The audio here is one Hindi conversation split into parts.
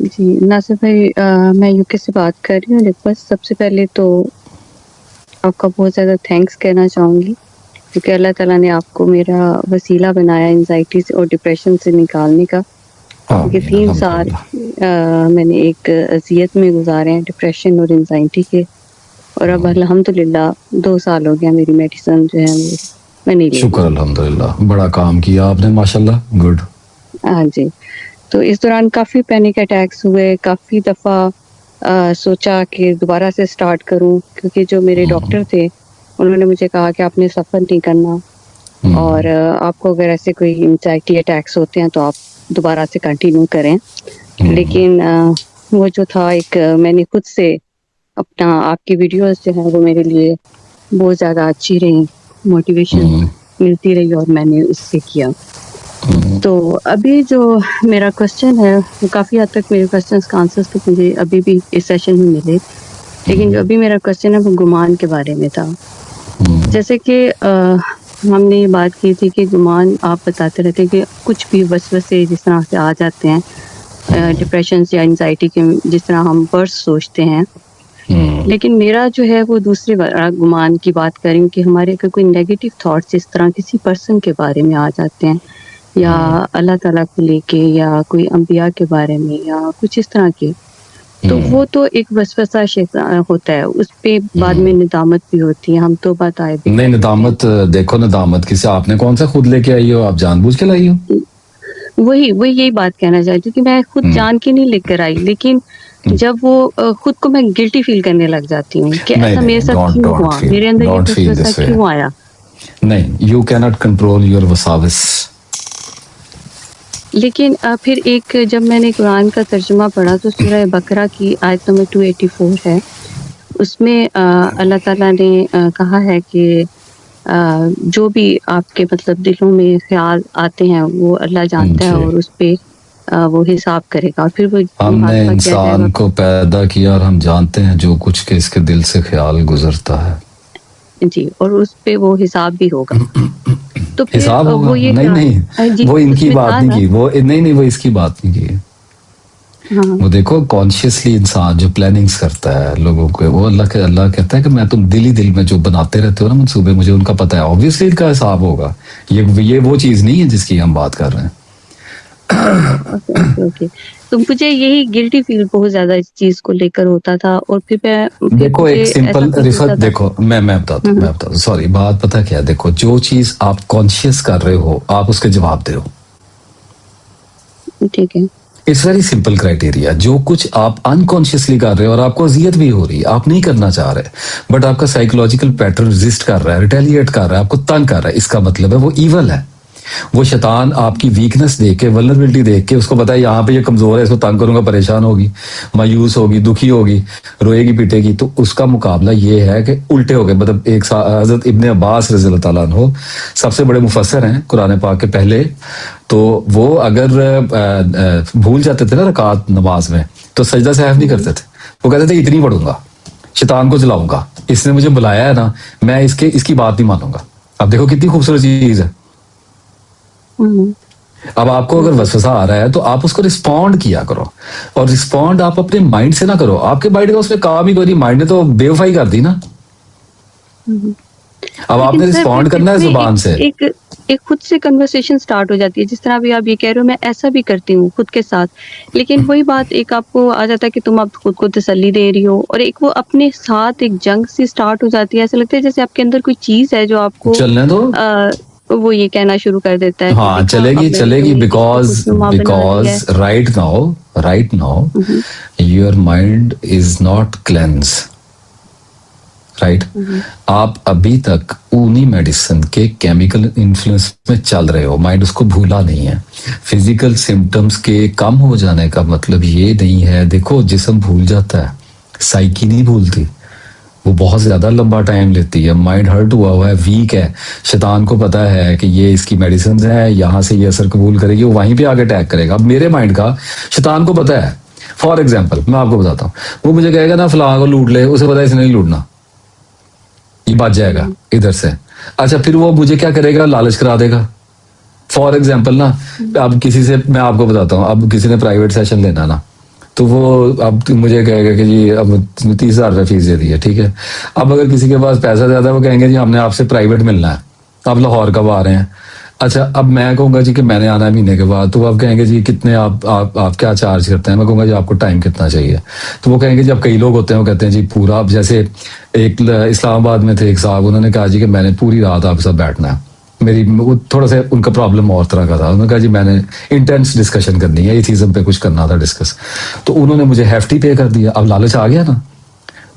जी, नासिर भाई मैं यूके से बात कर रही हूँ। रिक्वेस्ट सबसे पहले तो आपका बहुत ज़्यादा थैंक्स कहना चाहूँगी क्योंकि अल्लाह ताला ने आपको मेरा वसीला बनाया एंग्ज़ायटी से और डिप्रेशन से निकालने का। क्योंकि आमीन 3 साल अल्हम्दुलिल्लाह। मैंने एक अज़ियत में गुज़ारे हैं डिप्रेशन और एंग्ज़ायटी के, और अब अल्हम्दुलिल्लाह 2 साल हो गया मेरी मेडिसिन जो है वो मैं नहीं ले रही शुक्र हूँ। अल्हम्दुलिल्लाह, बड़ा काम किया आपने माशाल्लाह, गुड। हाँ जी, तो इस दौरान काफ़ी पैनिक अटैक्स हुए, काफ़ी दफ़ा सोचा कि दोबारा से स्टार्ट करूँ क्योंकि जो मेरे डॉक्टर थे, उन्होंने मुझे कहा कि आपने सफ़र नहीं करना और आपको अगर ऐसे कोई एंग्ज़ायटी अटैक्स होते हैं तो आप दोबारा से कंटिन्यू करें। लेकिन वो जो था एक मैंने खुद से अपना आपकी वीडियोज़ जो हैं वो मेरे लिए बहुत ज़्यादा अच्छी रहीं, मोटिवेशन मिलती रही और मैंने उससे किया। तो अभी जो मेरा क्वेश्चन है वो काफ़ी हद तक मेरे क्वेश्चंस का आंसर्स तो मुझे अभी भी इस सेशन में मिले, लेकिन जो अभी मेरा क्वेश्चन है वो गुमान के बारे में था। जैसे कि हमने ये बात की थी कि गुमान आप बताते रहते हैं कि कुछ भी वसवसे जिस तरह से आ जाते हैं डिप्रेशन या एंग्जाइटी के, जिस तरह हम वर्ड्स सोचते हैं। लेकिन मेरा जो है वो दूसरे गुमान की बात करें कि हमारे अगर कोई नेगेटिव थॉट्स इस तरह किसी पर्सन के बारे में आ जाते हैं या अल्लाह ताला को लेके या कोई अंबिया के बारे में या कुछ इस तरह के, तो वो तो एक वसवसा होता है, उस पे बाद में निदामत भी होती है, हम तौबा ताइब भी नहीं, करते हैं। निदामत देखो, निदामत किसे, आपने कौन सा खुद लेके आई हो? आप जानबूझ के लाई हो? वही यही बात कहना चाहती हूँ कि मैं खुद जान के नहीं लेकर आई, लेकिन जब वो खुद को मैं गिल्टी फील करने लग जाती हूँ कि ऐसा मेरे साथ क्यों हुआ, मेरे अंदर ये वसवसा क्यों आया। नहीं, you can not control your वसाविस। लेकिन फिर एक जब मैंने कुरान का तर्जुमा पढ़ा तो सूरह बकरा की आयत नंबर 284 है, उसमें अल्लाह ताला ने कहा है कि जो भी आपके मतलब दिलों में ख्याल आते हैं वो अल्लाह जानता है और उस पे वो हिसाब करेगा और फिर वो हमने इंसान को पैदा किया और हम जानते हैं जो कुछ के इसके दिल से ख्याल गुजरता है जी, और उस पे वो हिसाब भी होगा। तो फिर हिसाब होगा? वो ये नहीं, वो इनकी बात नहीं की, वो नहीं, वो इसकी बात नहीं की। वो देखो, कॉन्शियसली इंसान जो प्लानिंग्स करता है लोगों को, वो अल्लाह कहता है कि मैं तुम दिल में जो बनाते रहते हो ना मंसूबे, मुझे उनका पता है, ऑब्वियसली इनका हिसाब होगा। ये वो चीज नहीं है जिसकी हम बात कर रहे हैं। ओके, तो मुझे यही गिल्टी फील बहुत ज्यादा इस चीज को लेकर होता था और फिर देखो एक सिंपल रिफत, देखो मैं बताता हूँ, सॉरी, बात पता क्या है, देखो जो चीज आप कॉन्शियस कर रहे हो आप उसके जवाब दो, ठीक है। It's very simple criteria. जो कुछ आप अनकॉन्शियसली कर रहे हो और आपको अजियत भी हो रही है, आप नहीं करना चाह रहे, बट आपका साइकोलॉजिकल पैटर्न रेजिस्ट कर रहा है, रिटेलिएट कर रहा है, आपको तंग कर रहा है, इसका मतलब है वो ईवल है। वो शैतान आपकी वीकनेस देख के, वल्नरेबिलिटी देख के उसको पता है यहाँ पे ये कमजोर है, इसको तंग करूंगा, परेशान होगी, मायूस होगी, दुखी होगी, रोएगी पिटेगी, तो उसका मुकाबला ये है कि उल्टे हो गए। मतलब एक हजरत इब्ने अब्बास रज़ी अल्लाह ताला अन्हु सबसे बड़े मुफस्सिर हैं कुरान पाक के पहले, तो वो अगर भूल जाते थे ना रकात नमाज में तो सजदा सहफ नहीं करते थे, वो कहते थे इतनी पढ़ूंगा, शैतान को जलाऊंगा, इसने मुझे बुलाया है ना, मैं इसकी बात नहीं मानूंगा। अब देखो कितनी खूबसूरत चीज है। अब आपको अगर वसवसा आ रहा है तो आप उसको रिस्पॉन्ड किया करो, और रिस्पॉन्ड आप अपने माइंड से ना करो, आपके माइंड का उसमें काम ही कोई नहीं, माइंड ने तो बेवफाई कर दी ना। अब आपने रिस्पॉन्ड करना है जुबान से। एक खुद से कन्वर्सेशन स्टार्ट हो जाती है, जिस तरह भी आप ये कह रहे हो, मैं ऐसा भी करती हूँ खुद के साथ, लेकिन वही बात एक आपको आ जाता है कि तुम अब खुद को तसल्ली दे रही हो, और एक वो अपने साथ एक जंग सी स्टार्ट हो जाती है। ऐसा लगता है जैसे आपके अंदर कोई चीज है जो आपको चलने दो, वो ये कहना शुरू कर देता है। हाँ चलेगी because right now your mind is not cleanse, right. आप अभी तक उन्हीं मेडिसिन के केमिकल इन्फ्लुएंस में चल रहे हो, माइंड उसको भूला नहीं है। फिजिकल सिम्टम्स के कम हो जाने का मतलब ये नहीं है, देखो जिस्म भूल जाता है, साइकी नहीं भूलती, वो बहुत ज्यादा लंबा टाइम लेती है। माइंड हर्ट हुआ है, वीक है, शैतान को पता है कि ये इसकी मेडिसिन है, यहाँ से ये असर कबूल करेगी, वो वहीं पे आगे अटैक करेगा। अब मेरे माइंड का शैतान को पता है, फॉर एग्जाम्पल मैं आपको बताता हूँ, वो मुझे कहेगा ना फलां को लूट ले, उसे पता है इसने नहीं लूटना, ये बच जाएगा इधर से। अच्छा, फिर वो मुझे क्या करेगा, लालच करा देगा। फॉर एग्जाम्पल ना, अब किसी से, मैं आपको बताता हूँ, अब किसी ने प्राइवेट सेशन लेना ना, तो वो अब मुझे कहेगा कि जी अब 30,000 फीस दे दी है, ठीक है। अब अगर किसी के पास पैसा ज्यादा है वो कहेंगे जी हमने आपसे प्राइवेट मिलना है, आप लाहौर कब आ रहे हैं। अच्छा, अब मैं कहूंगा जी कि मैंने आना है महीने के बाद, तो आप कहेंगे जी कितने आप क्या चार्ज करते हैं। मैं कहूंगा जी आपको टाइम कितना चाहिए। तो वो कहेंगे जी अब कई लोग होते हैं वो कहते हैं जी पूरा, अब जैसे एक इस्लामाबाद में थे एक साहब, उन्होंने कहा जी कि मैंने पूरी रात आपके साथ बैठना है। मेरी वो थोड़ा सा उनका प्रॉब्लम और तरह का था, उन्होंने कहा जी मैंने इंटेंस डिस्कशन करनी है, एथीज्म पे कुछ करना था डिस्कस। तो उन्होंने मुझे हेफ्टी पे कर दिया। अब लालच आ गया ना,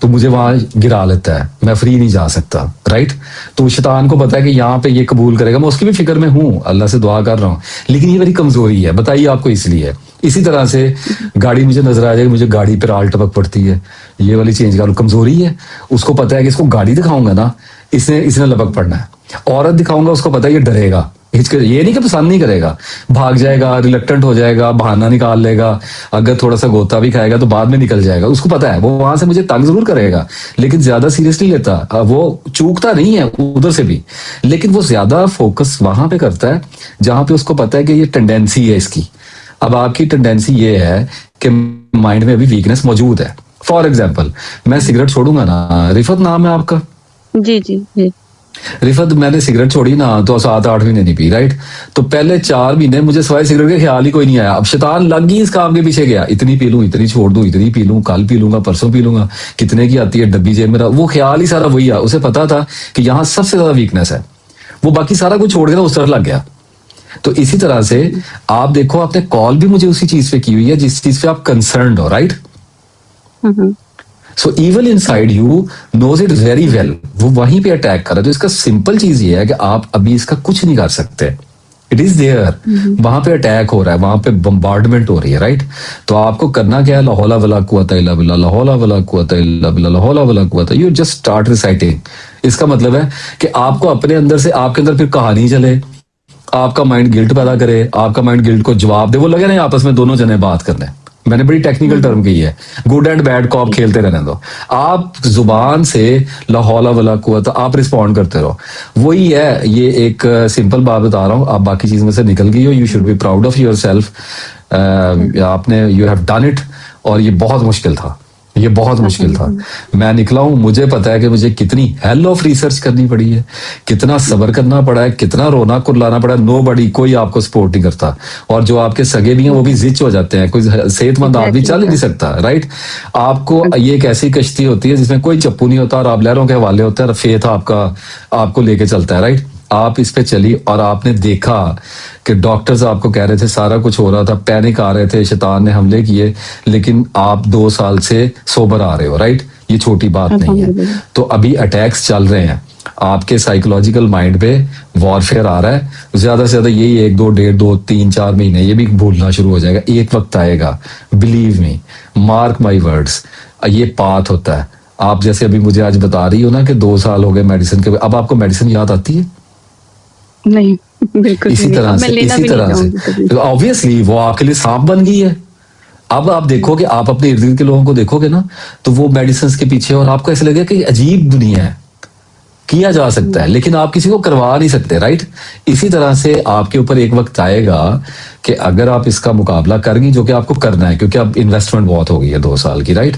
तो मुझे वहां गिरा लेता है, मैं फ्री नहीं जा सकता, राइट। तो शैतान को पता है कि यहाँ पे ये कबूल करेगा, मैं उसकी भी फिक्र में हूँ, अल्लाह से दुआ कर रहा हूँ, लेकिन ये मेरी कमजोरी है, बताइए आपको इसलिए। इसी तरह से गाड़ी मुझे नजर आ जाएगी, मुझे गाड़ी पर आल टपक पड़ती है, ये वाली चेंज कर, कमजोरी है। उसको पता है कि इसको गाड़ी दिखाऊंगा ना, इसने इसने लपक पड़ना है। औरत दिखाऊंगा, उसको पता है ये डरेगा, ये नहीं कि पसंद नहीं करेगा, भाग जाएगा, रिलक्टेंट हो जाएगा, बहाना निकाल लेगा, अगर थोड़ा सा गोता भी खाएगा तो बाद में निकल जाएगा। उसको पता है वो वहां से मुझे तंग जरूर करेगा, लेकिन ज्यादा सीरियसली लेता, वो चूकता नहीं है उधर से भी, लेकिन वो ज्यादा फोकस वहां पे करता है जहां पे उसको पता है कि ये टेंडेंसी है इसकी। अब आपकी टेंडेंसी ये है कि माइंड में अभी वीकनेस मौजूद है। फॉर एग्जाम्पल, मैं सिगरेट छोड़ूंगा ना, रिफत नाम है आपका? जी जी जी। रिफत, मैंने सिगरेट छोड़ी ना तो 7-8 महीने नहीं पी, राइट। तो पहले 4 महीने मुझे सिवाय सिगरेट के ख्याल ही कोई नहीं आया। अब शैतान लग ही इस काम के पीछे गया, इतनी पी लूं, इतनी छोड़ दूं, इतनी पी लूं, कल पी लूंगा, परसों पी लूंगा, कितने की आती है डब्बी जेब में, वो ख्याल ही सारा वही है। उसे पता था कि यहाँ सबसे ज्यादा वीकनेस है, वो बाकी सारा कुछ छोड़ के ना उस तरफ लग गया। तो इसी तरह से आप देखो, आपने कॉल भी मुझे उसी चीज पे की हुई है जिस चीज पे आप कंसर्न हो, right. So evil inside you knows it very well, वो वहीं पे अटैक कर रहा है। तो इसका सिंपल चीज ये है कि आप अभी इसका कुछ नहीं कर सकते, इट इज देयर, वहां पे अटैक हो रहा है, वहां पे बम्बार्डमेंट हो रही है, राइट। तो आपको करना क्या है, ला हौला वला कुव्वता इल्ला बिल्लाह, ला हौला वला कुव्वता इल्ला बिल्लाह, ला हौला वला कुव्वता, यू जस्ट स्टार्ट रिसाइटिंग। इसका मतलब है कि आपको अपने अंदर से, आपके अंदर फिर कहानी चले, आपका माइंड गिल्ट पैदा करे, आपका माइंड गिल्ट को जवाब दे, वो लगे ना आपस में दोनों जने बात करने। मैंने बड़ी टेक्निकल टर्म की है, गुड एंड बैड को आप खेलते रहने दो। आप जुबान से ला हौला वला कुव्वता आप रिस्पॉन्ड करते रहो, वही है। ये एक सिंपल बात बता रहा हूँ, आप बाकी चीज में से निकल गई हो, you should be proud of your self. आपने, यू हैव डन इट। और ये बहुत मुश्किल था, ये बहुत मुश्किल था। मैं निकला हूं, मुझे पता है कि मुझे कितनी हेल ऑफ रिसर्च करनी पड़ी है, कितना सब्र करना पड़ा है, कितना रोना कुर्लाना पड़ा है। नो बडी, कोई आपको सपोर्ट नहीं करता, और जो आपके सगे भी हैं वो भी जिच हो जाते हैं, कोई सेहतमंद आदमी चल ही नहीं सकता, राइट। आपको ये एक ऐसी कश्ती होती है जिसमें कोई चप्पू नहीं होता और आप लहरों के हवाले होते हैं, फेथ आपका आपको लेके चलता है, राइट। आप इस पे चली और आपने देखा कि डॉक्टर्स आपको कह रहे थे सारा कुछ हो रहा था, पैनिक आ रहे थे, शैतान ने हमले किए, लेकिन आप 2 साल से सोबर आ रहे हो, राइट। ये छोटी बात नहीं है। तो अभी अटैक्स चल रहे हैं आपके साइकोलॉजिकल माइंड पे, वॉरफेयर आ रहा है, ज्यादा से ज्यादा यही 1, 2, 1.5, 2, 3, 4 महीने ये भी भूलना शुरू हो जाएगा। एक वक्त आएगा, believe me, mark my words, ये पाथ होता है। आप जैसे अभी मुझे आज बता रही हो ना कि 2 साल हो गए मेडिसिन के, अब आपको मेडिसिन याद आती है? नहीं, बिल्कुल इसी नहीं। तरह अब से, मैं लेना इसी भी नहीं तरह चाहूंगी से कभी। ऑब्वियसली वो आपके लिए सांप बन गई है। अब आप देखोगे, आप अपने इर्द गिर्द के लोगों को देखोगे ना, तो वो मेडिसिन के पीछे, और आपको ऐसे लगेगा कि अजीब दुनिया है, किया जा सकता है लेकिन आप किसी को करवा नहीं सकते, राइट। इसी तरह से आपके ऊपर एक वक्त आएगा कि अगर आप इसका मुकाबला करेंगी, जो कि आपको करना है क्योंकि अब इन्वेस्टमेंट बहुत हो गई है 2 साल की, राइट।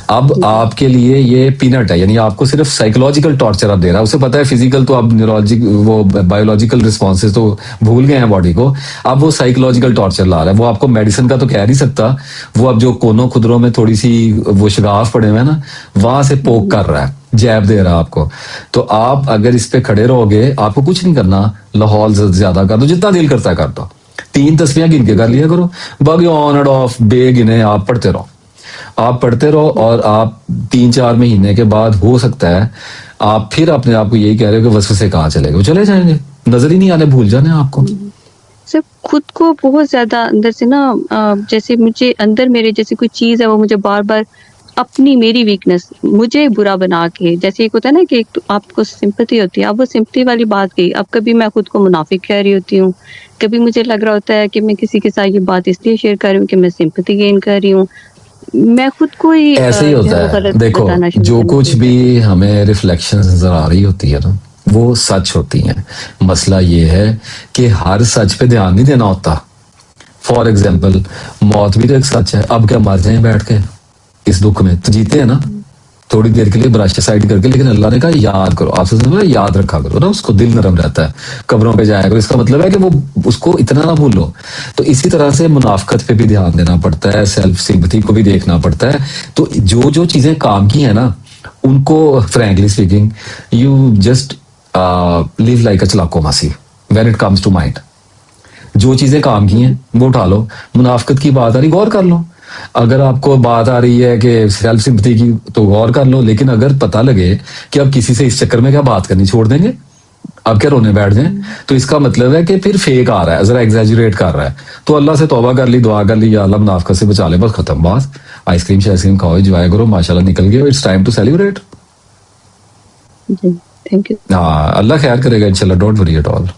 अब आपके लिए ये पीनट है, यानी आपको सिर्फ साइकोलॉजिकल टॉर्चर अब दे रहा है। उसे पता है फिजिकल तो अब न्यूरोलॉजिक, वो बायोलॉजिकल रिस्पॉन्सेज तो भूल गए हैं बॉडी को, अब वो साइकोलॉजिकल टॉर्चर ला रहा है। वो आपको मेडिसिन का तो कह नहीं सकता, वो अब जो कोनों खुदरों में थोड़ी सी वो शगाफ पड़े हुए हैं ना, वहां से पोक कर रहा है, जैब दे रहा है आपको। तो आप अगर इस पे खड़े रहोगे, आपको कुछ नहीं करना, लाहौल ज्यादा कर दो, जितना दिल करता है कर दो, 3 तस्वीरें गिन के कर लिया करो, बाकी ऑन एंड ऑफ बे गिने आप पढ़ते रहो, आप पढ़ते रहो। और आप 3-4 महीने के बाद हो सकता है आप फिर अपने आप को यही कह रहे हो कि वसवसे कहाँ चले गए, वो चले जाएंगे, नजर ही नहीं आने, भूल जाने आपको। सिर्फ खुद को बहुत ज्यादा अंदर से ना, जैसे मुझे अंदर मेरे जैसे कोई चीज है वो मुझे बार बार अपनी, मेरी वीकनेस मुझे बुरा बना के, जैसे एक होता है ना कि एक तो आपको सिंपैथी होती है, अब वो सिंपैथी वाली बात गई। अब कभी मैं खुद को मुनाफिक कह रही होती हूँ, कभी मुझे लग रहा होता है कि मैं किसी के साथ ये बात इसलिए शेयर कर रही हूँ कि मैं सिंपैथी गेन कर रही हूँ। मैं खुद को ही ऐसे ही जो होता है वो है। गलत देखो, बताना शुरू जो करना कुछ शुरू भी हमें रिफ्लेक्शन नजर आ रही होती है ना, वो सच होती है। मसला ये है कि हर सच पे ध्यान नहीं देना होता, फॉर एग्जाम्पल मौत भी तो एक सच है। अब क्या मर जाए बैठ के इस दुख में, तो जीते हैं ना थोड़ी देर के लिए ब्रश साइड करके, लेकिन अल्लाह ने कहा याद करो, आपसे सुना है, याद रखा करो ना उसको, दिल नरम रहता है, कब्रों पे जाया करो। इसका मतलब है कि वो उसको इतना ना भूलो। तो इसी तरह से मुनाफकत पे भी ध्यान देना पड़ता है, सेल्फ सिंपैथी को भी देखना पड़ता है। तो जो जो चीजें काम की है ना, उनको frankly speaking you just live like a चलाको मासी when it comes to mind. जो चीजें काम की हैं वो उठा लो। मुनाफकत की बात आ रही, गौर कर लो। अगर आपको बात आ रही है कि सेल्फ सिंपैथी की, तो गौर कर लो। लेकिन अगर पता लगे कि अब किसी से इस चक्कर में क्या बात करनी छोड़ देंगे, अब क्या रोने बैठ जाएं, तो इसका मतलब है कि फिर फेक आ रहा है, जरा एग्जैजुरेट कर रहा है। तो अल्लाह से तौबा कर ली, दुआ कर ली, या अल्लाह मुनाफकत से बचा ले, बस खत्म बात। आइसक्रीम शाइसक्रीम खाओ, एंजॉय करो, माशाल्लाह निकल गया, इट्स टाइम टू सेलिब्रेट। जी, थैंक यू। हाँ, अल्लाह खैर करेगा इंशाल्लाह, डोंट वरी एट ऑल।